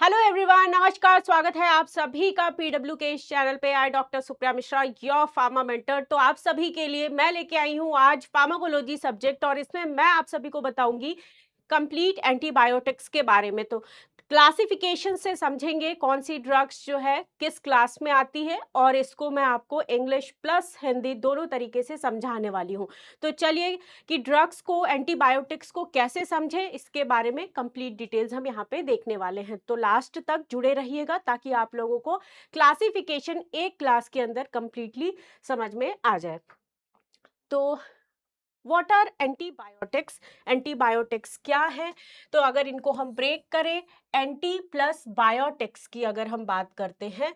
Hello everyone, नमस्कार। स्वागत है आप सभी का पीडब्ल्यू के इस चैनल पे। I doctor Supriya Mishra, your pharma mentor. तो आप सभी के लिए मैं लेके आई हूँ आज फार्माकोलॉजी सब्जेक्ट, और इसमें मैं आप सभी को बताऊंगी कंप्लीट एंटीबायोटिक्स के बारे में। तो क्लासिफिकेशन से समझेंगे कौन सी ड्रग्स जो है किस क्लास में आती है, और इसको मैं आपको इंग्लिश प्लस हिंदी दोनों तरीके से समझाने वाली हूँ। तो चलिए कि ड्रग्स को, एंटीबायोटिक्स को कैसे समझें, इसके बारे में कंप्लीट डिटेल्स हम यहाँ पे देखने वाले हैं। तो लास्ट तक जुड़े रहिएगा ताकि आप लोगों को क्लासिफिकेशन एक क्लास के अंदर कंप्लीटली समझ में आ जाए। तो व्हाट आर एंटीबायोटिक्स? एंटीबायोटिक्स क्या है? तो अगर इनको हम ब्रेक करें, एंटी प्लस बायोटिक्स की अगर हम बात करते हैं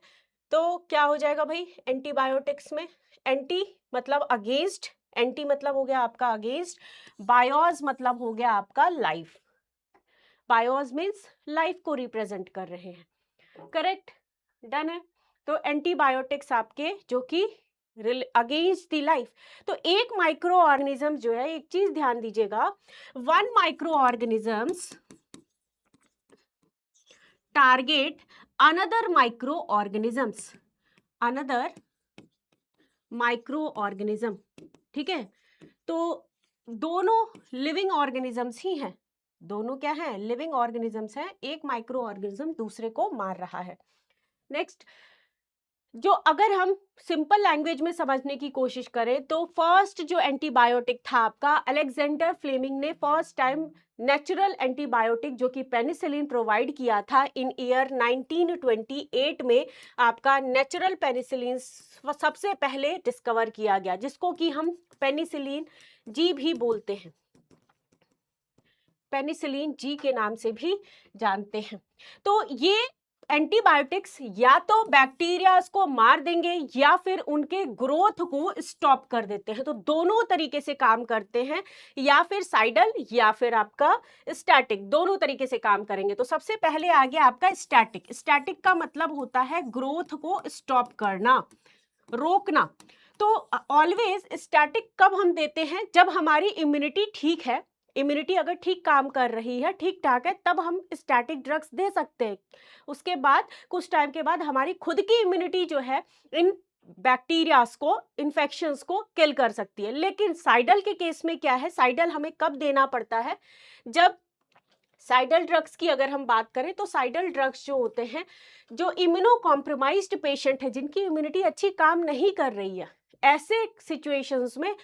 तो क्या हो जाएगा भाई एंटीबायोटिक्स में? एंटी मतलब अगेंस्ट, एंटी मतलब हो गया आपका अगेंस्ट, बायोस मतलब हो गया आपका लाइफ। बायोस मीन्स लाइफ को रिप्रेजेंट कर रहे हैं। करेक्ट? डन है। तो एंटीबायोटिक्स आपके जो कि अगेंस्ट द लाइफ। तो एक माइक्रो ऑर्गेनिज्म जो है, एक चीज ध्यान दीजिएगा, one micro organisms target another micro organisms, another micro organism. ठीक है? तो दोनों लिविंग ऑर्गेनिजम्स ही हैं। दोनों क्या है? लिविंग ऑर्गेनिजम्स हैं। एक माइक्रो ऑर्गेनिज्म दूसरे को मार रहा है। नेक्स्ट, जो अगर हम सिंपल लैंग्वेज में समझने की कोशिश करें तो फर्स्ट जो एंटीबायोटिक था आपका, अलेक्जेंडर फ्लेमिंग ने फर्स्ट टाइम नेचुरल एंटीबायोटिक जो कि पेनिसिलिन प्रोवाइड किया था इन ईयर 1928 में। आपका नेचुरल पेनिसिलिन सबसे पहले डिस्कवर किया गया, जिसको कि हम पेनिसिलिन जी भी बोलते हैं, पेनिसिलिन जी के नाम से भी जानते हैं। तो ये एंटीबायोटिक्स या तो बैक्टीरियाज को मार देंगे या फिर उनके ग्रोथ को स्टॉप कर देते हैं। तो दोनों तरीके से काम करते हैं, या फिर साइडल या फिर आपका स्टैटिक, दोनों तरीके से काम करेंगे। तो सबसे पहले आ गया आपका स्टैटिक। स्टैटिक का मतलब होता है ग्रोथ को स्टॉप करना, रोकना। तो ऑलवेज स्टैटिक कब हम देते हैं? जब हमारी इम्यूनिटी ठीक है, इम्यूनिटी अगर ठीक काम कर रही है, ठीक ठाक है, तब हम स्टैटिक ड्रग्स दे सकते हैं। उसके बाद कुछ टाइम के बाद हमारी खुद की इम्यूनिटी जो है इन बैक्टीरियाज को, इन्फेक्शंस को किल कर सकती है। लेकिन साइडल के केस में क्या है? साइडल हमें कब देना पड़ता है? जब साइडल ड्रग्स की अगर हम बात करें तो साइडल ड्रग्स जो होते हैं, जो इम्यूनो कॉम्प्रोमाइज्ड पेशेंट है, जिनकी इम्यूनिटी अच्छी काम नहीं कर रही है, ऐसे सिचुएशंस में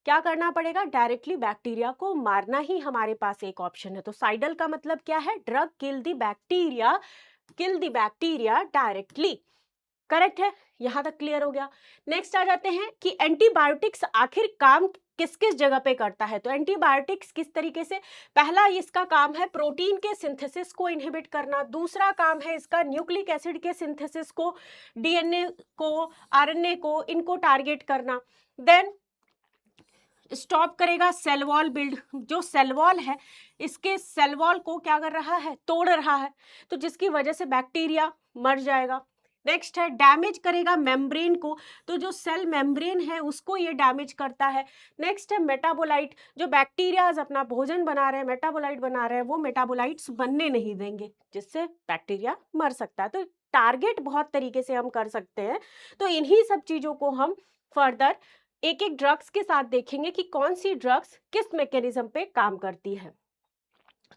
क्या करना पड़ेगा? डायरेक्टली बैक्टीरिया को मारना ही हमारे पास एक ऑप्शन है। तो साइडल का मतलब क्या है? Drug kill the bacteria, kill the bacteria directly. Correct है? यहां तक क्लियर हो गया। नेक्स्ट आ जाते हैं कि एंटीबायोटिक्स आखिर काम किस किस जगह पे करता है। तो एंटीबायोटिक्स किस तरीके से, पहला इसका काम है प्रोटीन के सिंथेसिस को इनहिबिट करना, दूसरा काम है इसका न्यूक्लिक एसिड के सिंथेसिस को, डीएनए को, आरएनए को, इनको टारगेट करना। देन स्टॉप करेगा सेल वॉल बिल्ड, जो सेल वॉल है इसके सेल वॉल को क्या कर रहा है? तोड़ रहा है, तो जिसकी वजह से बैक्टीरिया मर जाएगा। नेक्स्ट है डैमेज करेगा मेम्ब्रेन को, तो जो सेल मेम्ब्रेन है उसको ये डैमेज करता है। नेक्स्ट है मेटाबोलाइट, जो बैक्टीरियाज अपना भोजन बना रहे हैं, मेटाबोलाइट बना रहे हैं, वो मेटाबोलाइट्स बनने नहीं देंगे, जिससे बैक्टीरिया मर सकता है। तो टारगेट बहुत तरीके से हम कर सकते हैं। तो इन्हीं सब चीजों को हम फर्दर एक एक ड्रग्स के साथ देखेंगे कि कौन सी ड्रग्स किस मैकेनिज्म पे काम करती है।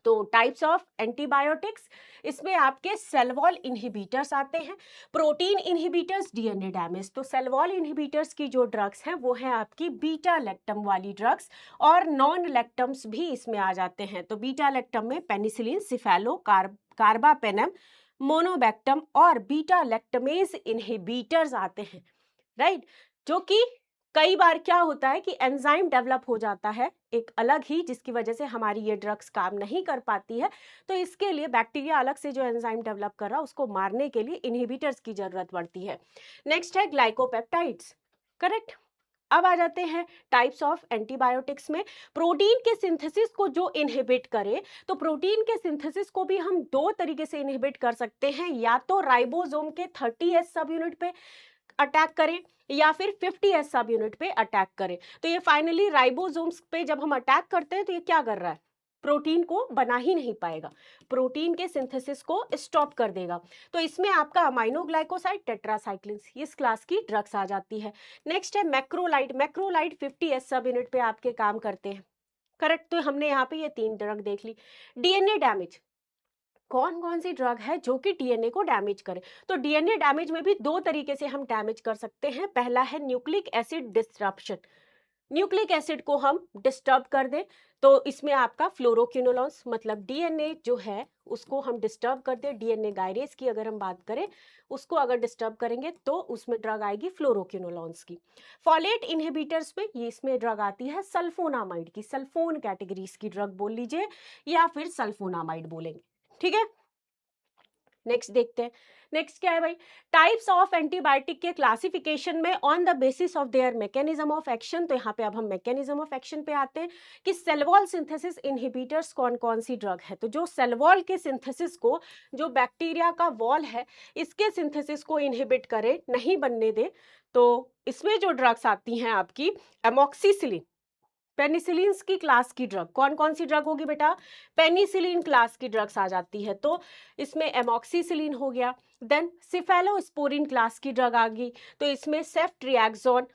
तो टाइप्स ऑफ एंटीबायोटिक्स, इसमें आपके सेल वॉल इनहिबिटर्स आते हैं, प्रोटीन इनहिबिटर्स, डीएनए डैमेज। तो सेल वॉल इनहिबिटर्स की जो ड्रग्स हैं वो है आपकी बीटा लैक्टम वाली ड्रग्स, और नॉन लैक्टम्स भी इसमें आ जाते हैं। तो बीटा लैक्टम में पेनिसिलिन, सिफेलो कार्बापेनम, मोनोबैक्टम और बीटा लैक्टमेज इनहिबिटर्स आते हैं। राइट? जो कि कई बार क्या होता है कि एंजाइम डेवलप हो जाता है एक अलग ही, जिसकी वजह से हमारी ये ड्रग्स काम नहीं कर पाती है। तो इसके लिए बैक्टीरिया अलग से जो एंजाइम डेवलप कर रहा है उसको मारने के लिए इनहिबिटर्स की जरूरत पड़ती है। नेक्स्ट है ग्लाइकोपेप्टाइड्स। करेक्ट? अब आ जाते हैं टाइप्स ऑफ एंटीबायोटिक्स में, प्रोटीन के सिंथेसिस को जो इनहिबिट करे। तो प्रोटीन के सिंथेसिस को भी हम दो तरीके से इनहिबिट कर सकते हैं, या तो राइबोसोम के 30S सब यूनिट पे अटैक करें या फिर 50S सब यूनिट पे अटैक करें। तो ये फाइनली राइबोसोम्स पे जब हम अटैक करते हैं तो ये क्या कर रहा है? प्रोटीन को बना ही नहीं पाएगा, प्रोटीन के सिंथेसिस को स्टॉप कर देगा। तो इसमें आपका अमाइनोग्लाइकोसाइड, टेट्रासाइक्लिन्स इस क्लास की ड्रग्स आ जाती है। नेक्स्ट है मैक्रोलाइड। मैक्रोलाइड 50s सब यूनिट पे आपके काम करते हैं, करेक्ट। तो हमने यहाँ पे ये 3 ड्रग देख ली। डीएनए डैमेज, कौन कौन सी ड्रग है जो कि डीएनए को डैमेज करे? तो डीएनए डैमेज में भी 2 तरीके से हम डैमेज कर सकते हैं। पहला है nucleic acid disruption, nucleic acid को हम डिस्टर्ब कर दें तो इसमें आपका फ्लोरोक्विनोलॉन्स मतलब डीएनए जो है उसको हम डिस्टर्ब कर दें। डीएनए गायरेज की अगर हम बात करें, उसको अगर डिस्टर्ब करेंगे तो उसमें ड्रग आएगी फ्लोरोक्विनोलॉन्स की। फॉलेट इनहिबिटर्स में ये इसमें ड्रग आती है सल्फोनामाइड की, सल्फोन कैटेगरीज की ड्रग बोल लीजिए या फिर सल्फोनामाइड बोलेंगे, ठीक है। नेक्स्ट देखते हैं, नेक्स्ट क्या है भाई, टाइप्स ऑफ एंटीबायोटिक के क्लासिफिकेशन में on the basis of their mechanism of action. तो यहाँ पे अब हम मैकेनिज्म ऑफ एक्शन पे आते हैं कि सेल वॉल सिंथेसिस इनहिबिटर्स कौन कौन सी ड्रग है। तो जो सेल वॉल के सिंथेसिस को, जो बैक्टीरिया का वॉल है इसके सिंथेसिस को इनहिबिट करे, नहीं बनने दे, तो इसमें जो ड्रग्स आती हैं आपकी एमॉक्सिसिलिन, पेनिसिलिन की क्लास की ड्रग, कौन कौन सी ड्रग होगी बेटा, पेनिसिलिन क्लास की ड्रग्स आ जाती है। तो इसमें एमॉक्सिसिलिन हो गया। देन सिफेलोस्पोरिन क्लास की ड्रग आ गई, तो इसमें सेफ्ट्रिएक्सोन,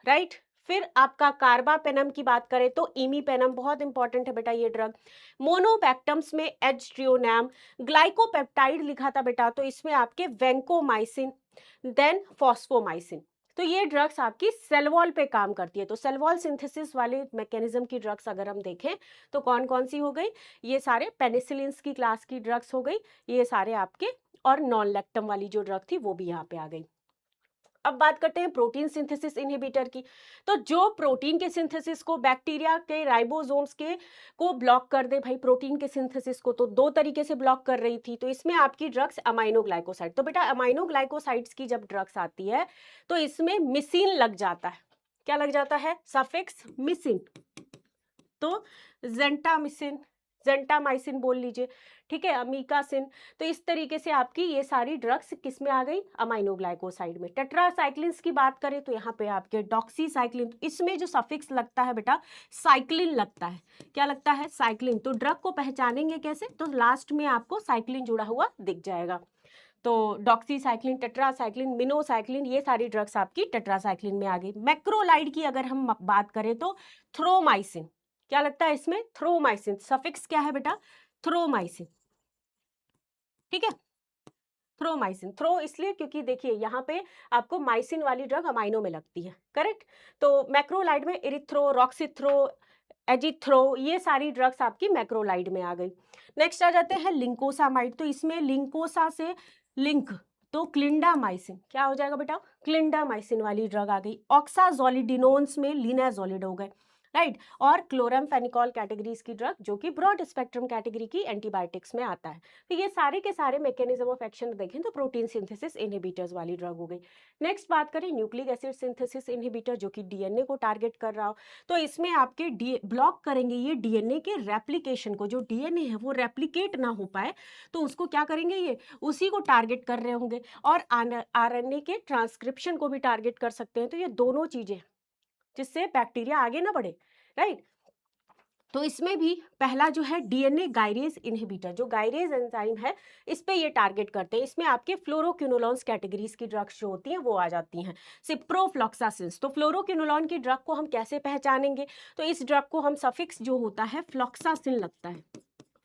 राइट। फिर आपका कार्बापेनम की बात करें तो इमीपेनम बहुत इंपॉर्टेंट है बेटा ये ड्रग। मोनोबैक्टम्स में एजट्रियोनैम, ग्लाइकोपेप्टाइड लिखा था बेटा, तो इसमें आपके वेंकोमाइसिन, देन फॉस्फोमाइसिन। तो ये ड्रग्स आपकी सेल वॉल पे काम करती है। तो सेल वॉल सिंथेसिस वाले मैकेनिज्म की ड्रग्स अगर हम देखें तो कौन कौन सी हो गई, ये सारे पेनिसिलिन की क्लास की ड्रग्स हो गई, ये सारे आपके, और नॉन लैक्टम वाली जो ड्रग थी वो भी यहाँ पे आ गई। अब बात करते हैं प्रोटीन सिंथेसिस इनहिबिटर की। तो जो प्रोटीन के सिंथेसिस को, बैक्टीरिया के राइबोसोम्स के को ब्लॉक कर दे भाई, प्रोटीन के सिंथेसिस को तो 2 तरीके से ब्लॉक कर रही थी। तो इसमें आपकी ड्रग्स अमाइनोग्लाइकोसाइड। तो बेटा अमाइनोग्लाइकोसाइड्स की जब ड्रग्स आती है तो इसमें मिसिन लग जाता है। क्या लग जाता है, सफिक्स मिसिन। तो जेंटामिसिन, जेंटामाइसिन बोल लीजिए, ठीक है, अमीकासिन। तो इस तरीके से आपकी ये सारी ड्रग्स किस में आ गई, अमाइनोग्लाइकोसाइड में। टेट्रासाइक्लिन्स की बात करें तो यहाँ पे आपके डॉक्सीसाइक्लिन, इसमें जो सफिक्स लगता है बेटा साइक्लिन लगता है। क्या लगता है, साइक्लिन। तो ड्रग को पहचानेंगे कैसे, तो लास्ट में आपको साइक्लिन जुड़ा हुआ दिख जाएगा। तो डॉक्सीसाइक्लिन, टेट्रासाइक्लिन, मिनोसाइक्लिन, ये सारी ड्रग्स आपकी टेट्रासाइक्लिन में आ गई। मैक्रोलाइड की अगर हम बात करें तो थ्रोमाइसिन, क्या लगता है इसमें, थ्रोमाइसिन, सफिक्स क्या है बेटा, थ्रोमाइसिन, ठीक है। थ्रोमाइसिन, थ्रो इसलिए क्योंकि देखिए यहाँ पे आपको माइसिन वाली ड्रग अमाइनो में लगती है, करेक्ट। तो मैक्रोलाइड में इरिथ्रो, रॉक्सिथ्रो, एजिथ्रो, ये सारी ड्रग्स आपकी मैक्रोलाइड में आ गई। नेक्स्ट आ जाते हैं लिंकोसामाइड। तो इसमें लिंकोसा से लिंक, तो क्लिंडामाइसिन, क्या हो जाएगा बेटा, क्लिंडामाइसिन वाली ड्रग आ गई। ऑक्साजोलिडिनोन्स में लिनाजोलिड हो गए, राइट। और क्लोरामफेनिकॉल कैटेगरीज की ड्रग जो कि ब्रॉड स्पेक्ट्रम कैटेगरी की एंटीबायोटिक्स में आता है। तो ये सारे के सारे मैकेनिज्म ऑफ एक्शन देखें तो प्रोटीन सिंथेसिस इनहिबिटर्स वाली ड्रग हो गई। नेक्स्ट बात करें न्यूक्लिक एसिड सिंथेसिस इनहिबिटर जो कि डीएनए को टारगेट कर रहा हो, तो इसमें आपके ब्लॉक करेंगे ये डीएनए के रेप्लिकेशन को, जो डीएनए है वो रेप्लिकेट ना हो पाए तो उसको क्या करेंगे, ये उसी को टारगेट कर रहे होंगे। और आरएनए के ट्रांसक्रिप्शन को भी टारगेट कर सकते हैं। तो ये दोनों चीजें जिससे बैक्टीरिया आगे ना बढ़े, राइट। तो इसमें भी पहला जो है डीएनए गायरेज इनहिबिटर, जो गायरेज एंजाइम है इस पे ये टारगेट करते हैं। इसमें आपके फ्लोरोक्विनोलॉन्स कैटेगरीज की ड्रग्स जो होती हैं वो आ जाती हैं। सिप्रोफ्लॉक्सासिन्स, तो फ्लोरोक्विनोलॉन की ड्रग को हम कैसे पहचानेंगे, तो इस ड्रग को हम सफिक्स जो होता है फ्लॉक्सासिन लगता है,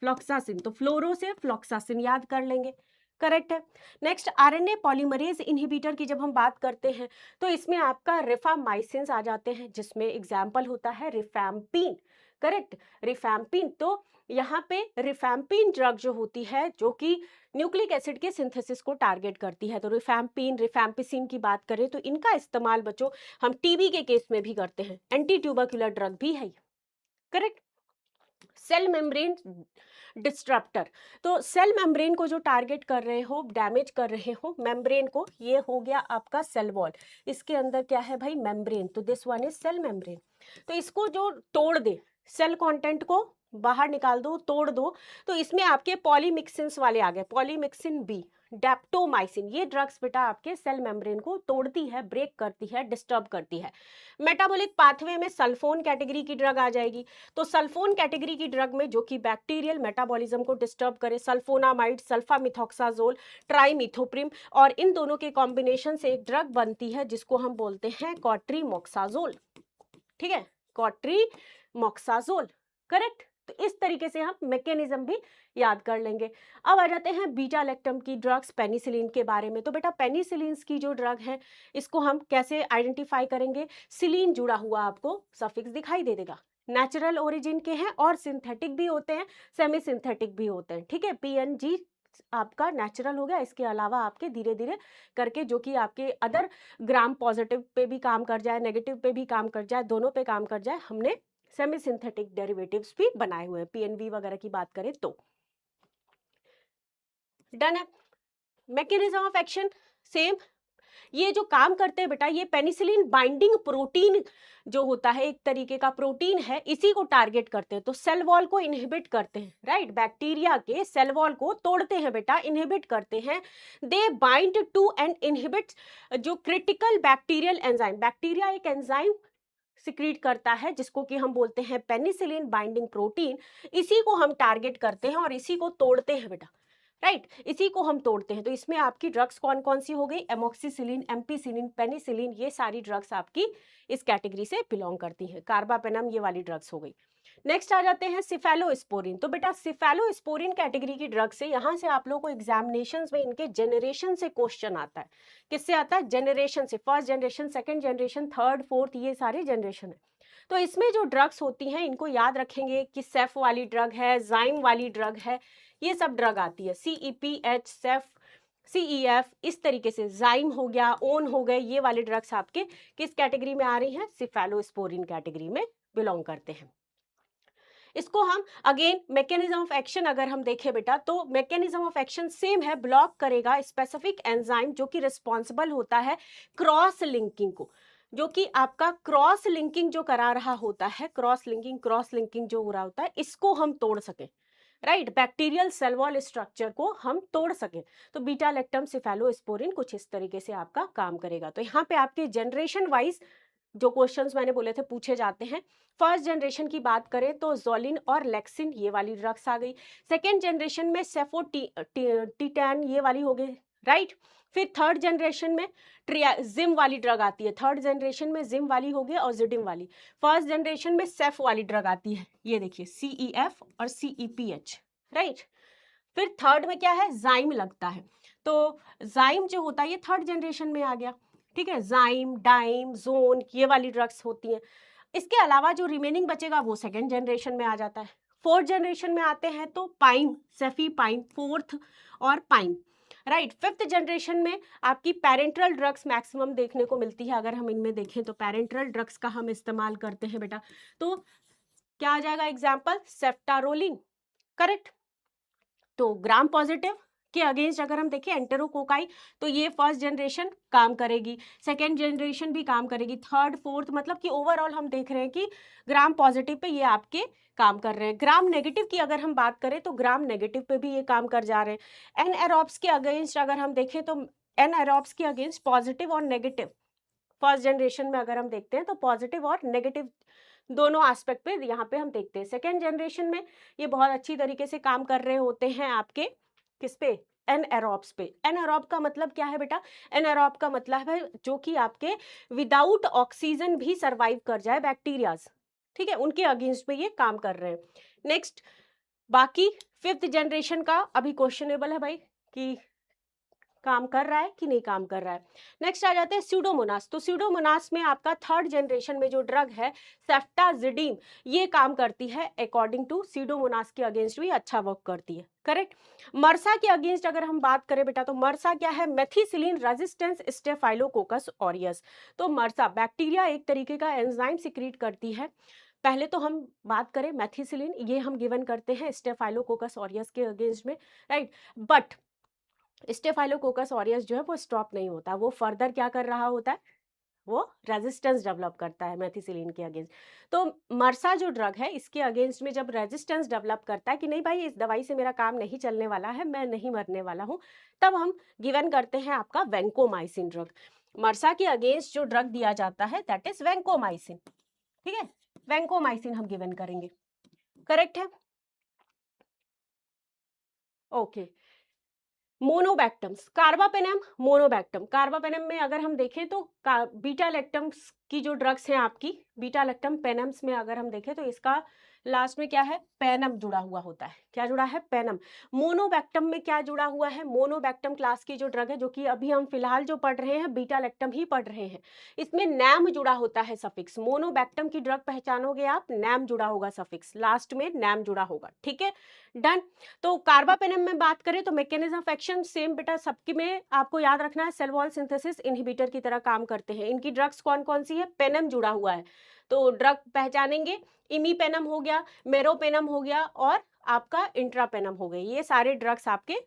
फ्लॉक्सासिन। तो फ्लोरो से फ्लॉक्सासिन याद कर लेंगे, करेक्ट है। नेक्स्ट आरएनए पॉलीमरेज इनहिबिटर की जब हम बात करते हैं तो इसमें आपका रिफामाइसिन्स आ जाते हैं, जिसमें एग्जाम्पल होता है रिफैम्पिन, करेक्ट, रिफैम्पिन। तो यहाँ पे रिफैम्पिन ड्रग जो होती है जो कि न्यूक्लिक एसिड के सिंथेसिस को टारगेट करती है। तो रिफैम्पिन, रिफैम्पिसिन की बात करें तो इनका इस्तेमाल बच्चों हम टीबी के केस में भी करते हैं, एंटी ट्यूबरकुलर ड्रग भी है, करेक्ट। सेल मेम्ब्रेन डिस्ट्रप्टर, तो सेल मेम्ब्रेन को जो टारगेट कर रहे हो, डैमेज कर रहे हो मेम्ब्रेन को, ये हो गया आपका सेल वॉल। इसके अंदर क्या है भाई, मेम्ब्रेन, तो this one is cell membrane. तो इसको जो तोड़ दे, सेल कंटेंट को बाहर निकाल दो, तोड़ दो, तो इसमें आपके पॉलीमिक्सिन्स वाले आ गए, पॉलीमिक्सिन बी, डेप्टोमाइसिन, ये ड्रग्स बेटा आपके सेल मेम्ब्रेन को तोड़ती है, ब्रेक करती है, डिस्टर्ब करती है। मेटाबॉलिक पाथवे में सल्फोन कैटेगरी की ड्रग आ जाएगी। तो सल्फोन कैटेगरी की ड्रग में जो कि बैक्टीरियल मेटाबॉलिज्म को डिस्टर्ब करे, सल्फोनामाइड, सल्फामिथॉक्साजोल, ट्राइमिथोप्रिम, और इन दोनों के कॉम्बिनेशन से एक ड्रग बनती है जिसको हम बोलते हैं कॉट्रीमोक्साजोल। ठीक है, कॉट्रीमोक्साजोल, करेक्ट। तो इस तरीके से हम मैकेनिज्म भी याद कर लेंगे। अब आ जाते हैं बीटा लैक्टम की ड्रग्स, पेनिसिलिन के बारे में। तो बेटा पेनिसिलिन की जो ड्रग है इसको हम कैसे आइडेंटिफाई करेंगे? सिलीन जुड़ा हुआ आपको सफिक्स दिखाई दे देगा। नेचुरल ओरिजिन के हैं और सिंथेटिक भी होते हैं, सेमी सिंथेटिक भी होते हैं। ठीक है, पीएनजी आपका नेचुरल हो गया, इसके अलावा आपके धीरे धीरे करके जो कि आपके अदर ग्राम पॉजिटिव पे भी काम कर जाए, नेगेटिव पे भी काम कर जाए, दोनों पे काम कर जाए, हमने सेमी सिंथेटिक डेरिवेटिव्स भी बनाए हुए हैं, पीएनवी वगैरह की बात करें तो। डन है। मैकेनिज्म ऑफ एक्शन सेम, ये जो काम करते हैं बेटा, ये पेनिसिलिन बाइंडिंग प्रोटीन जो होता है, एक तरीके का प्रोटीन है, इसी को टारगेट करते हैं। तो सेल वॉल को इनहिबिट करते हैं, राइट, बैक्टीरिया के सेल वॉल को तोड़ते हैं बेटा, इनहिबिट करते हैं। They bind to and inhibit जो क्रिटिकल बैक्टीरियल एंजाइम, बैक्टीरिया एक एंजाइम सिक्रीट करता है जिसको कि हम बोलते हैं पेनिसिलिन बाइंडिंग प्रोटीन, इसी को हम टारगेट करते हैं और इसी को तोड़ते हैं बेटा, राइट, इसी को हम तोड़ते हैं। तो इसमें आपकी ड्रग्स कौन कौन सी हो गई? एमोक्सिसिलिन, एम्पीसिलिन, पेनिसिलिन, ये सारी ड्रग्स आपकी इस कैटेगरी से बिलोंग करती हैं। कार्बापेनम ये वाली ड्रग्स हो गई। नेक्स्ट आ जाते हैं सिफेलोस्पोरिन। तो बेटा सिफेलोस्पोरिन कैटेगरी की ड्रग से यहाँ से आप लोगों को एग्जामिनेशन में इनके जनरेशन से क्वेश्चन आता है। किससे आता है? जनरेशन से। First generation, second generation, third, fourth, ये सारे जनरेशन है। तो इसमें जो ड्रग्स होती हैं इनको याद रखेंगे कि सेफ वाली ड्रग है, जाइम वाली ड्रग है, ये सब ड्रग आती है। CEPH, सेफ, CEF, इस तरीके से जाइम हो गया, ओन हो गए, ये वाले ड्रग्स आपके किस कैटेगरी में आ रही हैं? सिफेलोस्पोरिन कैटेगरी में बिलोंग करते हैं। इसको हम अगेन मैकेनिज्म ऑफ एक्शन अगर हम देखें बेटा, तो मैकेनिज्म ऑफ एक्शन सेम है, ब्लॉक करेगा स्पेसिफिक एंजाइम जो कि रिस्पॉन्सिबल होता है क्रॉस लिंकिंग को, जो कि आपका क्रॉस लिंकिंग जो करा रहा होता है, क्रॉस लिंकिंग जो हो रहा होता है, इसको हम तोड़ सकें, right, bacterial cell wall structure को हम तोड़ सकें। तो बीटा लैक्टम सिफेलोस्पोरिन कुछ इस तरीके से आपका काम करेगा। तो यहाँ पे आपके जनरेशन वाइज जो क्वेश्चंस मैंने बोले थे पूछे जाते हैं। फर्स्ट जनरेशन की बात करें तो जोलिन और लेक्सिन ये वाली ड्रग्स आ गई। सेकेंड जनरेशन में सेफोटिटैन ये वाली हो गई, राइट। फिर थर्ड जनरेशन में जिम वाली ड्रग आती है, थर्ड जनरेशन में जिम वाली हो गई और जिडिम वाली। फर्स्ट जनरेशन में सेफ वाली ड्रग आती है, ये देखिए CEF और CEPH, राइट। फिर थर्ड में क्या है? जाइम लगता है। तो जाइम जो होता है ये थर्ड जनरेशन में आ गया, ठीक है। जाइम, डाइम, जोन, ये वाली ड्रग्स होती हैं। इसके अलावा जो रिमेनिंग बचेगा वो सेकेंड जनरेशन में आ जाता है। फोर्थ जनरेशन में आते हैं तो पाइम, सेफी पाइम, फोर्थ और पाइम, राइट। फिफ्थ जनरेशन में आपकी पेरेंट्रल ड्रग्स मैक्सिमम देखने को मिलती है। अगर हम इनमें देखें तो पेरेंट्रल ड्रग्स का हम इस्तेमाल करते हैं बेटा। तो क्या आ जाएगा एग्जाम्पल? सेफ्टारोलिन, करेक्ट। तो ग्राम पॉजिटिव के अगेंस्ट अगर हम देखें एंटेरोकोकाई, तो ये फर्स्ट जनरेशन काम करेगी, सेकेंड जनरेशन भी काम करेगी, थर्ड, फोर्थ, मतलब कि ओवरऑल हम देख रहे हैं कि ग्राम पॉजिटिव पे ये आपके काम कर रहे हैं। ग्राम नेगेटिव की अगर हम बात करें तो ग्राम नेगेटिव पे भी ये काम कर जा रहे हैं। एनएरोब्स के अगेंस्ट अगर हम देखें तो एनएरोब्स के अगेंस्ट पॉजिटिव और नेगेटिव, फर्स्ट जनरेशन में अगर हम देखते हैं तो पॉजिटिव और नेगेटिव दोनों एस्पेक्ट पे यहाँ पे हम देखते हैं। सेकेंड जनरेशन में ये बहुत अच्छी तरीके से काम कर रहे होते हैं आपके किस पे? एनएरोब्स पे। एनएरोब का मतलब क्या है बेटा? एनएरोब का मतलब है जो कि आपके विदाउट ऑक्सीजन भी सरवाइव कर जाए बैक्टीरियाज, ठीक है, उनके अगेंस्ट पे ये काम कर रहे हैं। नेक्स्ट, बाकी फिफ्थ जनरेशन का अभी क्वेश्चनेबल है भाई कि काम कर रहा है कि नहीं काम कर रहा है। नेक्स्ट आ जाते हैं स्यूडोमोनास। तो स्यूडोमोनास में आपका थर्ड जनरेशन में जो ड्रग है सेफ्टाजिडिम, ये काम करती है अकॉर्डिंग टू स्यूडोमोनास के अगेंस्ट भी अच्छा वर्क करती है, करेक्ट। मर्सा के अगेंस्ट अगर हम बात करें बेटा, तो मर्सा क्या है? Methicillin resistance staphylococcus aureus. तो मर्सा बैक्टीरिया एक तरीके का एंजाइम सिक्रीट करती है। पहले तो हम बात करें मेथिसिलिन, ये हम गिवन करते हैं स्टेफाइलोकोकस ऑरियस के अगेंस्ट में, राइट। बट स्टेफाइलोकोकस ऑरियस जो है वो स्टॉप नहीं होता, वो फर्दर क्या कर रहा होता है? वो रेजिस्टेंस डेवलप करता है मेथिसिलिन के अगेंस्ट। तो मर्सा जो ड्रग है इसके अगेंस्ट में जब रेजिस्टेंस डेवलप करता है कि नहीं भाई इस दवाई से मेरा काम नहीं चलने वाला है, मैं नहीं मरने वाला हूँ, तब हम गिवन करते हैं आपका वैंकोमाइसिन ड्रग। मर्सा के अगेंस्ट जो ड्रग दिया जाता है दैट इज वैंकोमाइसिन। ठीक है, वैंकोमाइसिन हम गिवन करेंगे। करेक्ट है? Okay. Monobactams, carbapenem, monobactam. Carbapenem में अगर हम देखें तो बीटा लैक्टम्स की जो ड्रग्स हैं आपकी, बीटा लैक्टम पेनम्स में अगर हम देखें तो इसका लास्ट में क्या है, पेनम जुड़ा हुआ होता है। क्या जुड़ा है? पेनम। मोनोबैक्टम में क्या जुड़ा हुआ है? मोनोबैक्टम क्लास की जो ड्रग है, जो कि अभी हम फिलहाल जो पढ़ रहे हैं बीटा लैक्टम ही पढ़ रहे हैं, इसमें नैम जुड़ा होता है सफिक्स। मोनोबैक्टम की ड्रग पहचानोगे आप, नैम जुड़ा होगा सफिक्स, लास्ट में नैम जुड़ा होगा। ठीक है, डन। तो कार्बापेनम में बात करें तो मैकेनिज्म ऑफ एक्शन सेम बेटा सबकी में आपको याद रखना है, सेल वॉल सिंथेसिस इनहिबिटर की तरह काम करते हैं। इनकी ड्रग्स कौन कौन सी है? पेनम जुड़ा हुआ है, तो ड्रग पहचानेंगे, इमीपेनम हो गया, मेरोपेनम हो गया और आपका इंट्रापेनम हो गई। ये सारे ड्रग्स आपके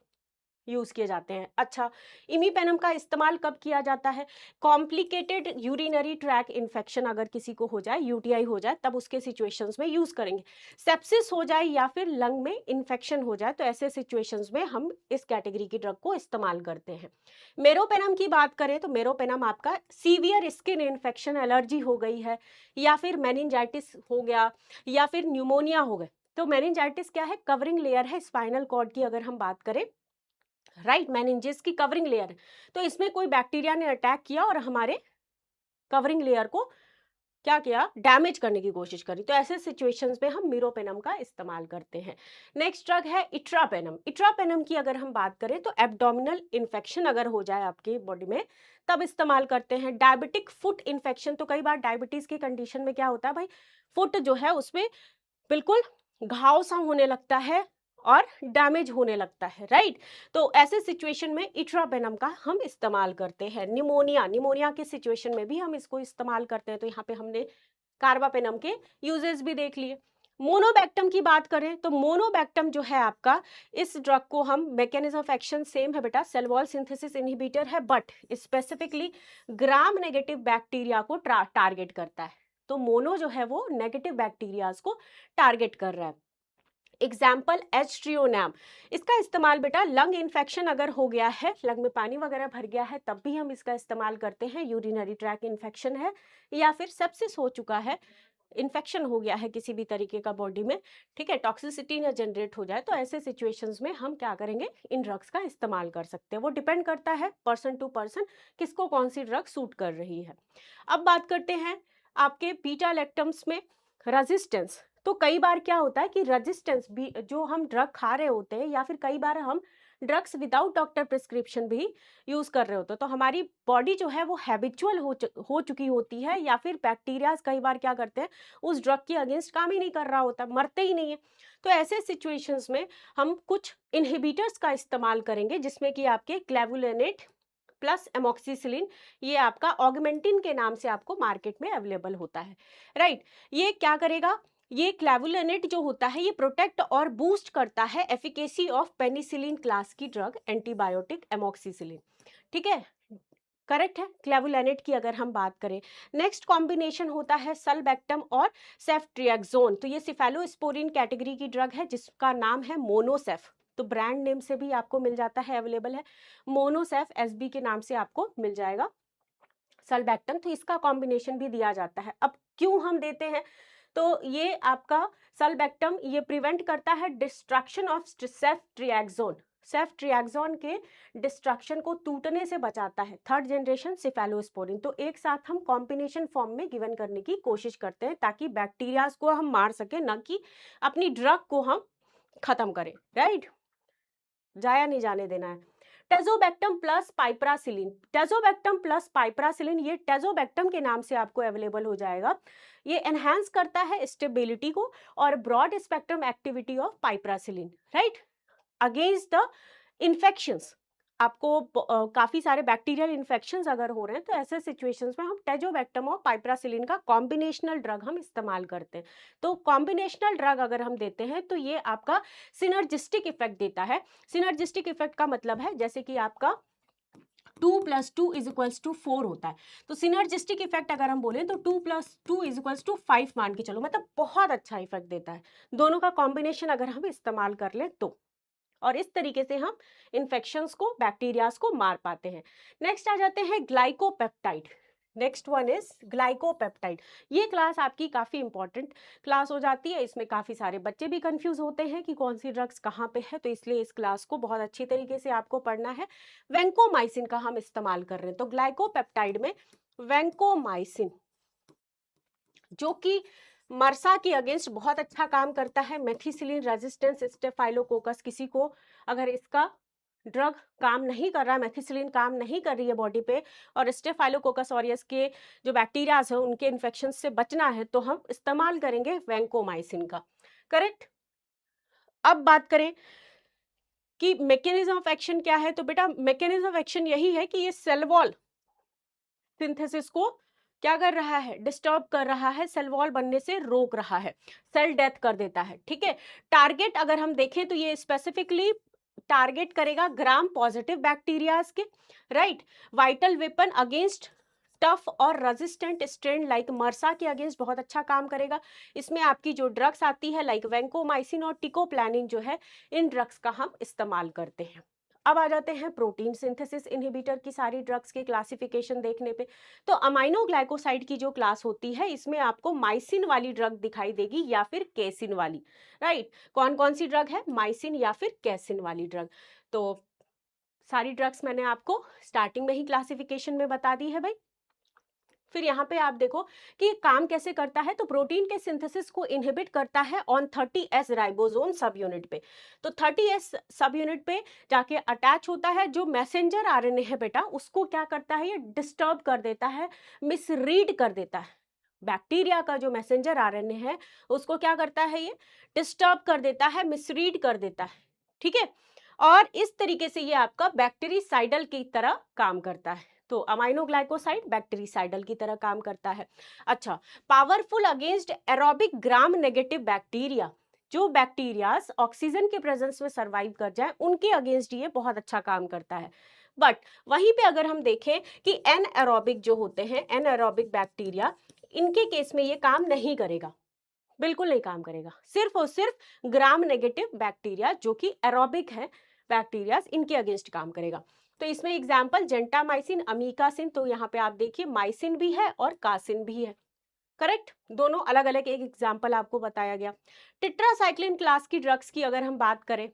यूज किए जाते हैं। अच्छा, इमीपेनम का इस्तेमाल कब किया जाता है? कॉम्प्लिकेटेड यूरिनरी ट्रैक इन्फेक्शन अगर किसी को हो जाए, यूटीआई हो जाए, तब उसके सिचुएशंस में यूज करेंगे। सेप्सिस हो जाए या फिर लंग में इन्फेक्शन हो जाए, तो ऐसे सिचुएशंस में हम इस कैटेगरी की ड्रग को इस्तेमाल करते हैं। मेरोपेनम की बात करें तो मेरोपेनम आपका सीवियर स्किन इन्फेक्शन, एलर्जी हो गई है या फिर मेनिंजाइटिस हो गया या फिर न्यूमोनिया हो गए। तो मेनिंजाइटिस क्या है? कवरिंग लेयर है स्पाइनल कॉर्ड की अगर हम बात करें, राइट, मेनिंजेस की कवरिंग लेयर है। तो इसमें कोई बैक्टीरिया ने अटैक किया और हमारे कवरिंग लेयर को क्या किया? डैमेज करने की कोशिश करी। तो ऐसे सिचुएशंस में हम मीरोपेनम का इस्तेमाल करते हैं। नेक्स्ट ड्रग है इट्रापेनम। इट्रापेनम की अगर हम बात करें तो एब्डोमिनल इन्फेक्शन अगर हो जाए आपकी बॉडी में, तब इस्तेमाल करते हैं। डायबिटिक फुट इन्फेक्शन, तो कई बार डायबिटीज की कंडीशन में क्या होता है भाई, फुट जो है उसमें बिल्कुल घाव सा होने लगता है और डैमेज होने लगता है, राइट। तो ऐसे सिचुएशन में इट्रापेनम का हम इस्तेमाल करते हैं। निमोनिया, निमोनिया के सिचुएशन में भी हम इसको इस्तेमाल करते हैं। तो यहाँ पे हमने कार्बापेनम के यूजेस भी देख लिए। मोनोबैक्टम की बात करें तो मोनोबैक्टम जो है आपका, इस ड्रग को हम, मैकेनिज्म ऑफ एक्शन सेम है बेटा, सेल वॉल सिंथेसिस इनहिबिटर है, but specifically gram negative bacteria को टारगेट करता है। तो मोनो जो है वो नेगेटिव बैक्टीरियाज को टारगेट कर रहा है। एग्जाम्पल एस्ट्रियोनैम, इसका इस्तेमाल बेटा लंग इन्फेक्शन अगर हो गया है, लंग में पानी वगैरह भर गया है, तब भी हम इसका इस्तेमाल करते हैं। यूरिनरी ट्रैक इन्फेक्शन है या फिर सेप्सिस हो चुका है, इन्फेक्शन हो गया है किसी भी तरीके का बॉडी में, ठीक है, टॉक्सिसिटी ना जनरेट हो जाए, तो ऐसे सिचुएशंस में हम क्या करेंगे? इन ड्रग्स का इस्तेमाल कर सकते हैं। वो डिपेंड करता है पर्सन टू पर्सन, किसको कौन सी ड्रग सूट कर रही है। अब बात करते हैं आपके बीटा लैक्टम्स में रेजिस्टेंस। तो कई बार क्या होता है कि रेजिस्टेंस भी, जो हम ड्रग खा रहे होते हैं या फिर कई बार हम ड्रग्स विदाउट डॉक्टर प्रिस्क्रिप्शन भी यूज कर रहे होते हैं, तो हमारी बॉडी जो है वो हैबिचुअल हो चुकी होती है, या फिर बैक्टीरियाज कई बार क्या करते हैं, उस ड्रग के अगेंस्ट काम ही नहीं कर रहा होता, मरते ही नहीं है। तो ऐसे सिचुएशंस में हम कुछ इनहिबिटर्स का इस्तेमाल करेंगे, जिसमें कि आपके क्लेवुलेनेट प्लस एमोक्सिसिलिन, ये आपका ऑगमेंटिन के नाम से आपको मार्केट में अवेलेबल होता है, राइट। ये क्या करेगा? ये क्लेवुलेनेट जो होता है ये प्रोटेक्ट और बूस्ट करता है एफिकेसी ऑफ पेनिसिलिन क्लास की ड्रग एंटीबायोटिक एमोक्सिसिलिन। ठीक है, करेक्ट है, क्लेवुलेनेट की अगर हम बात करें। नेक्स्ट कॉम्बिनेशन होता है सल्बेक्टम और सेफ्ट्रियाक्सोन। तो ये सिफेलोस्पोरिन कैटेगरी की ड्रग है जिसका नाम है मोनोसेफ। तो ब्रांड नेम से भी आपको मिल जाता है, अवेलेबल है, मोनोसेफ एसबी के नाम से आपको मिल जाएगा सल्बेक्टम। तो इसका कॉम्बिनेशन भी दिया जाता है। अब क्यों हम देते हैं? तो ये आपका सल्बेक्टम ये प्रिवेंट करता है डिस्ट्रक्शन ऑफ सेफ्ट्रियाक्सोन, सेफ्ट्रियाक्सोन के डिस्ट्रक्शन को टूटने से बचाता है, थर्ड जनरेशन सिफेलोस्पोरिन। तो एक साथ हम कॉम्बिनेशन फॉर्म में गिवन करने की कोशिश करते हैं ताकि बैक्टीरियाज को हम मार सके, ना कि अपनी ड्रग को हम खत्म करें, राइट, जाया नहीं जाने देना है। टेजोबैक्टम प्लस पाइपरासिलिन, टेजोबैक्टम प्लस पाइपरासिलिन, ये टेजोबैक्टम के नाम से आपको अवेलेबल हो जाएगा। ये एनहांस करता है स्टेबिलिटी को और broad spectrum activity of piperacillin, right, against the infections. आपको काफी सारे बैक्टीरियल इन्फेक्शंस अगर हो रहे हैं, तो ऐसे सिचुएशंस में हम टेजोबैक्टम और पाइपरासिलिन का कॉम्बिनेशनल ड्रग हम इस्तेमाल करते हैं। तो कॉम्बिनेशनल ड्रग अगर हम देते हैं तो ये आपका सिनर्जिस्टिक इफेक्ट देता है। सिनर्जिस्टिक इफेक्ट का मतलब है जैसे कि आपका 2 + 2 = 4 होता है। तो सिनर्जिस्टिक इफेक्ट अगर हम बोलें तो 2 + 2 = 5 मान के चलो, मतलब बहुत अच्छा इफेक्ट देता है। दोनों का कॉम्बिनेशन अगर हम इस्तेमाल कर लें तो, और इस तरीके से हम इन्फेक्शंस को, बैक्टीरियाज को मार पाते हैं। नेक्स्ट आ जाते हैं glycopeptide. Next one is glycopeptide. ये क्लास आपकी काफ़ी इंपॉर्टेंट क्लास हो जाती है। इसमें काफ़ी सारे बच्चे भी कंफ्यूज होते हैं कि कौन सी ड्रग्स कहाँ पे है, तो इसलिए इस क्लास को बहुत अच्छी तरीके से आपको पढ़ना है। वैंकोमाइसिन का हम इस्तेमाल कर रहे हैं, तो ग्लाइकोपेप्टाइड में वैंकोमाइसिन जो कि मरसा के अगेंस्ट बहुत अच्छा काम करता है। मेथिसिलिन रेजिस्टेंस स्टेफाइलोकोकस, किसी को अगर इसका ड्रग काम नहीं कर रहा है, मेथिसिलिन काम नहीं कर रही है बॉडी पे, और स्टेफाइलोकोकस ऑरियस के जो बैक्टीरियाज हैं उनके इन्फेक्शन से बचना है, तो हम इस्तेमाल करेंगे वैंकोमाइसिन का। करेक्ट। अब बात करें कि मैकेनिज्म ऑफ एक्शन क्या है, तो बेटा मैकेनिज्म ऑफ एक्शन यही है कि ये सेल वॉल सिंथेसिस को क्या कर रहा है, डिस्टर्ब कर रहा है, सेल वॉल बनने से रोक रहा है, सेल डेथ कर देता है। ठीक है। टारगेट अगर हम देखें तो ये स्पेसिफिकली टारगेट करेगा ग्राम पॉजिटिव बैक्टीरियाज के, right. Vital weapon against tough और रेजिस्टेंट स्ट्रेन लाइक मर्सा के अगेंस्ट बहुत अच्छा काम करेगा। इसमें आपकी जो ड्रग्स आती है लाइक वैंकोमाइसिन और टिकोप्लानिन जो है, इन ड्रग्स का हम इस्तेमाल करते हैं। अब आ जाते हैं प्रोटीन सिंथेसिस इनहिबिटर की सारी ड्रग्स के क्लासिफिकेशन देखने पे। तो अमाइनो ग्लाइकोसाइड की जो क्लास होती है, इसमें आपको माइसिन वाली ड्रग दिखाई देगी या फिर कैसिन वाली, राइट। कौन कौन सी ड्रग है, माइसिन या फिर कैसिन वाली ड्रग। तो सारी ड्रग्स मैंने आपको स्टार्टिंग में ही क्लासिफिकेशन में बता दी है भाई। फिर यहाँ पे आप देखो कि ये काम कैसे करता है, तो प्रोटीन के सिंथेसिस को इनहिबिट करता है ऑन 30S राइबोसोम सब यूनिट पे। तो 30S सब यूनिट पे जाके अटैच होता है। जो मैसेंजर आरएनए है बेटा, उसको क्या करता है, ये डिस्टर्ब कर देता है, मिसरीड कर देता है। बैक्टीरिया का जो मैसेंजर आरएनए है उसको क्या करता है, ये डिस्टर्ब कर देता है, मिसरीड कर देता है। ठीक है। और इस तरीके से ये आपका बैक्टीरिसाइडल की तरह काम करता है। तो अमाइनो ग्लाइकोसाइड बैक्टीरिसाइडल की तरह काम करता है। अच्छा, powerful against aerobic gram negative bacteria, जो बैक्टीरियाज ऑक्सीजन के प्रेजेंस में सरवाइव कर जाए उनके अगेंस्ट ये बहुत अच्छा काम करता है। बट वहीं पे अगर हम देखें कि एनएरोबिक जो होते हैं, एनएरोबिक बैक्टीरिया, इनके केस में ये काम नहीं करेगा, बिल्कुल नहीं काम करेगा। सिर्फ और सिर्फ ग्राम नेगेटिव बैक्टीरिया जो कि एरोबिक है बैक्टीरियाज, इनके अगेंस्ट काम करेगा। तो इसमें एग्जांपल जेंटामाइसिन, अमीकासिन, तो यहाँ पे आप देखिए माइसिन भी है और कासिन भी है। करेक्ट। दोनों अलग अलग एक एग्जांपल आपको बताया गया। टेट्रासाइक्लिन क्लास की ड्रग्स की अगर हम बात करें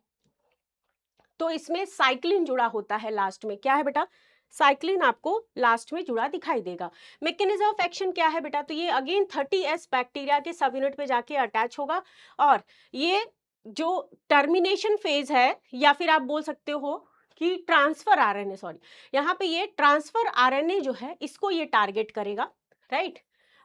तो इसमें साइक्लिन जुड़ा होता है लास्ट में। क्या है बेटा, साइक्लिन आपको लास्ट में जुड़ा दिखाई देगा। मैकेनिज्म ऑफ एक्शन क्या है बेटा, तो ये अगेन 30S बैक्टीरिया के सब यूनिट पे जाके अटैच होगा, और ये जो टर्मिनेशन फेज है, या फिर आप बोल सकते हो कि ट्रांसफर आरएनए, सॉरी, यहाँ पे ये ट्रांसफर आरएनए जो है इसको ये टारगेट करेगा, right,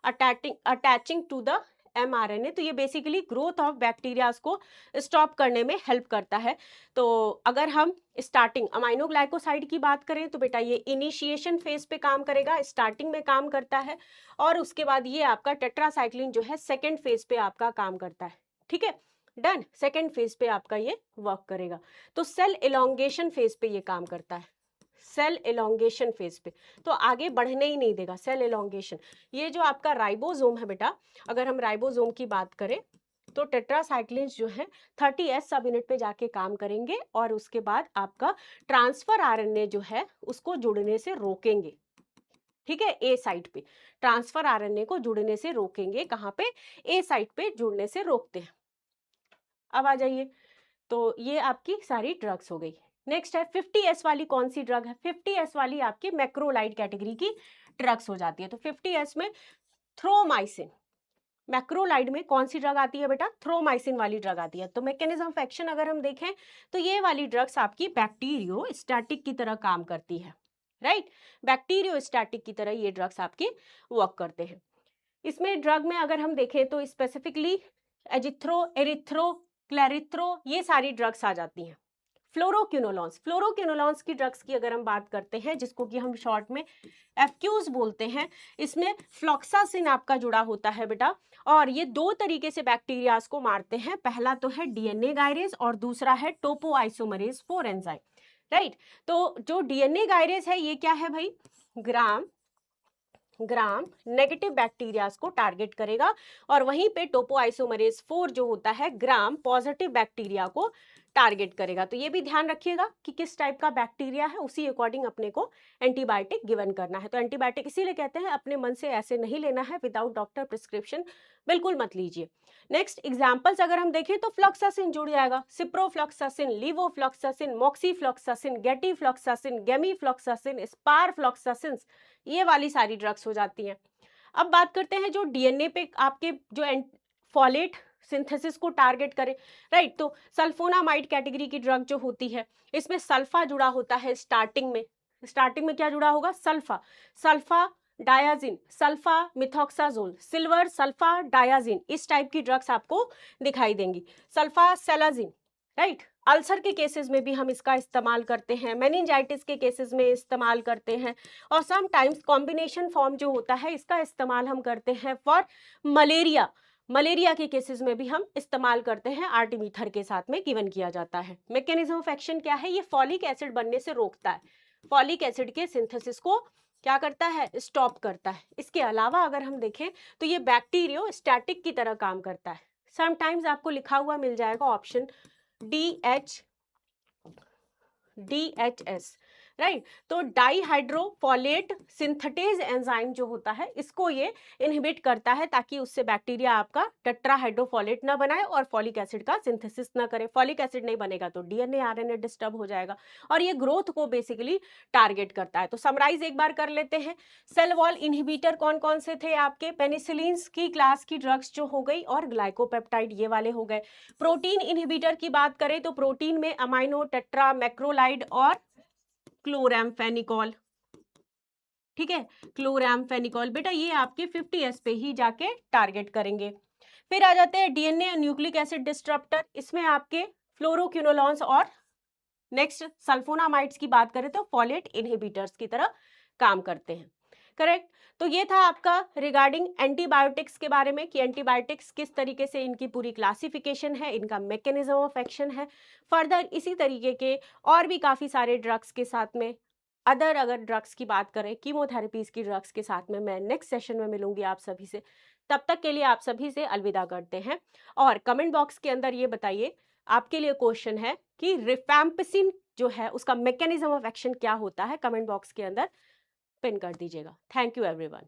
attaching to the mRNA। तो ये बेसिकली ग्रोथ ऑफ बैक्टीरियाज को स्टॉप करने में हेल्प करता है। तो अगर हम स्टार्टिंग अमाइनो ग्लाइकोसाइड की बात करें तो बेटा ये इनिशिएशन फेज पे काम करेगा, स्टार्टिंग में काम करता है, और उसके बाद ये आपका टेट्रासाइक्लिन जो है सेकेंड फेज पे आपका काम करता है। ठीक है, डन। सेकेंड फेज पे आपका ये वर्क करेगा। तो सेल एलोंगेशन फेज पे ये काम करता है, सेल एलोंगेशन फेज पे, तो आगे बढ़ने ही नहीं देगा, सेल एलोंगेशन। ये जो आपका राइबोसोम है बेटा, अगर हम राइबोसोम की बात करें तो टेट्रासाइक्लिन्स जो है 30S सब यूनिट पे जाके काम करेंगे, और उसके बाद आपका ट्रांसफर आरएनए जो है उसको जुड़ने से रोकेंगे। ठीक है, ए साइट पे ट्रांसफर आरएनए को जुड़ने से रोकेंगे। कहाँ पे, ए साइट पे जुड़ने से रोकते हैं। अब आ जाइए, तो ये आपकी सारी ड्रग्स हो गई। नेक्स्ट है 50S वाली, कौन सी ड्रग है, 50S वाली आपकी मैक्रोलाइड कैटेगरी की ड्रग्स हो जाती है। तो 50S में थ्रोमाइसिन, मैक्रोलाइड में कौन सी ड्रग आती है बेटा, थ्रोमाइसिन वाली ड्रग आती है। तो मैकेनिज्म ऑफ एक्शन अगर हम देखें तो ये वाली ड्रग्स आपकी बैक्टीरियोस्टैटिक की तरह काम करती है, राइट। बैक्टीरियोस्टैटिक की तरह ये ड्रग्स आपकी वर्क करते हैं। इसमें ड्रग में अगर हम देखें तो स्पेसिफिकली एजिथ्रो, एरिथ्रो, क्लैरिथ्रो, ये सारी ड्रग्स आ जाती हैं। फ्लोरोक्विनोलॉन्स, फ्लोरोक्विनोलॉन्स की ड्रग्स की अगर हम बात करते हैं, जिसको कि हम शॉर्ट में एफक्यूज बोलते हैं, इसमें फ्लॉक्सासिन आपका जुड़ा होता है बेटा, और ये दो तरीके से बैक्टीरियाज को मारते हैं। पहला तो है डीएनए गायरेज और दूसरा है टोपोआइसोमरेज 4 एंजाइम, राइट। तो जो डीएनए गायरेज है ये क्या है भाई, ग्राम नेगेटिव बैक्टीरियाज को टारगेट करेगा, और वहीं पे टोपोआइसोमरेज 4 जो होता है ग्राम पॉजिटिव बैक्टीरिया को टारगेट करेगा। तो ये भी ध्यान रखिएगा कि किस टाइप का बैक्टीरिया है, उसी अकॉर्डिंग अपने को एंटीबायोटिक गिवन करना है। तो एंटीबायोटिक इसीलिए कहते हैं अपने मन से ऐसे नहीं लेना है, विदाउट डॉक्टर प्रिस्क्रिप्शन बिल्कुल मत लीजिए। नेक्स्ट एग्जांपल्स अगर हम देखें तो फ्लॉक्सासिन जुड़ जाएगा, सिप्रोफ्लॉक्सासिन, लीवोफ्लॉक्सासिन, मॉक्सीफ्लॉक्सासिन, गेटिफ्लॉक्सासिन, गेमीफ्लॉक्सासिन, स्पारफ्लॉक्सासिन, ये वाली सारी ड्रग्स हो जाती हैं। अब बात करते हैं जो डीएनए पे आपके जो फॉलेट सिंथेसिस को टारगेट करे, राइट। तो सल्फोनामाइड कैटेगरी की ड्रग जो होती है, इसमें सल्फा जुड़ा होता है स्टार्टिंग में क्या जुड़ा होगा, सल्फा डायाजिन, सल्फा मिथॉक्साजोल, सिल्वर सल्फा डायाजिन, इस टाइप की ड्रग्स आपको दिखाई देंगी। सल्फा सेलाजिन, राइट, अल्सर के केसेस में भी हम इसका इस्तेमाल करते हैं, मेनिंजाइटिस के केसेस में इस्तेमाल करते हैं, और सम टाइम्स कॉम्बिनेशन फॉर्म जो होता है इसका इस्तेमाल हम करते हैं फॉर मलेरिया के केसेस में भी हम इस्तेमाल करते हैं, आर्टिमीथर के साथ में गिवन किया जाता है। मैकेनिज्म ऑफ एक्शन क्या है, ये फॉलिक एसिड बनने से रोकता है, फॉलिक एसिड के सिंथेसिस को क्या करता है, स्टॉप करता है। इसके अलावा अगर हम देखें तो ये बैक्टीरियो स्टैटिक की तरह काम करता है। समटाइम्स आपको लिखा हुआ मिल जाएगा ऑप्शन DHS, राइट। तो डाईहाइड्रोफोलेट सिंथेटेज एंजाइम जो होता है इसको ये इनहिबिट करता है, ताकि उससे बैक्टीरिया आपका टेट्राहाइड्रोफोलेट ना बनाए और फॉलिक एसिड का सिंथेसिस ना करे। फॉलिक एसिड नहीं बनेगा तो डीएनए आरएनए डिस्टर्ब हो जाएगा, और ये ग्रोथ को बेसिकली टारगेट करता है। तो समराइज एक बार कर लेते हैं, सेल वॉल इनहिबिटर कौन कौन से थे आपके, पेनिसिलिन की क्लास की ड्रग्स जो हो गई, और ग्लाइकोपेप्टाइड ये वाले हो गए। प्रोटीन इनहिबिटर की बात करें तो प्रोटीन में अमाइनो, टेट्रा, मैक्रोलाइड और क्लोरैम्फेनिकॉल, ठीक है, क्लोरैम्फेनिकॉल बेटा ये आपके 50S पे ही जाके टारगेट करेंगे। फिर आ जाते हैं डीएनए न्यूक्लिक एसिड डिस्ट्रप्टर, इसमें आपके फ्लोरोक्विनोलॉन्स और नेक्स्ट सल्फोनामाइड्स की बात करें तो फॉलेट इनहिबिटर्स की तरह काम करते हैं, करेक्ट। तो ये था आपका रिगार्डिंग एंटीबायोटिक्स के बारे में कि एंटीबायोटिक्स किस तरीके से इनकी पूरी क्लासिफिकेशन है, इनका मैकेनिज्म ऑफ एक्शन है। फर्दर इसी तरीके के और भी काफ़ी सारे ड्रग्स के साथ में अगर ड्रग्स की बात करें, कीमोथेरेपीज की ड्रग्स के साथ में मैं नेक्स्ट सेशन में मिलूंगी आप सभी से। तब तक के लिए आप सभी से अलविदा करते हैं, और कमेंट बॉक्स के अंदर ये बताइए, आपके लिए क्वेश्चन है कि रिफैम्पिसिन जो है उसका मैकेनिज्म ऑफ एक्शन क्या होता है, कमेंट बॉक्स के अंदर पिन कर दीजिएगा। Thank you everyone.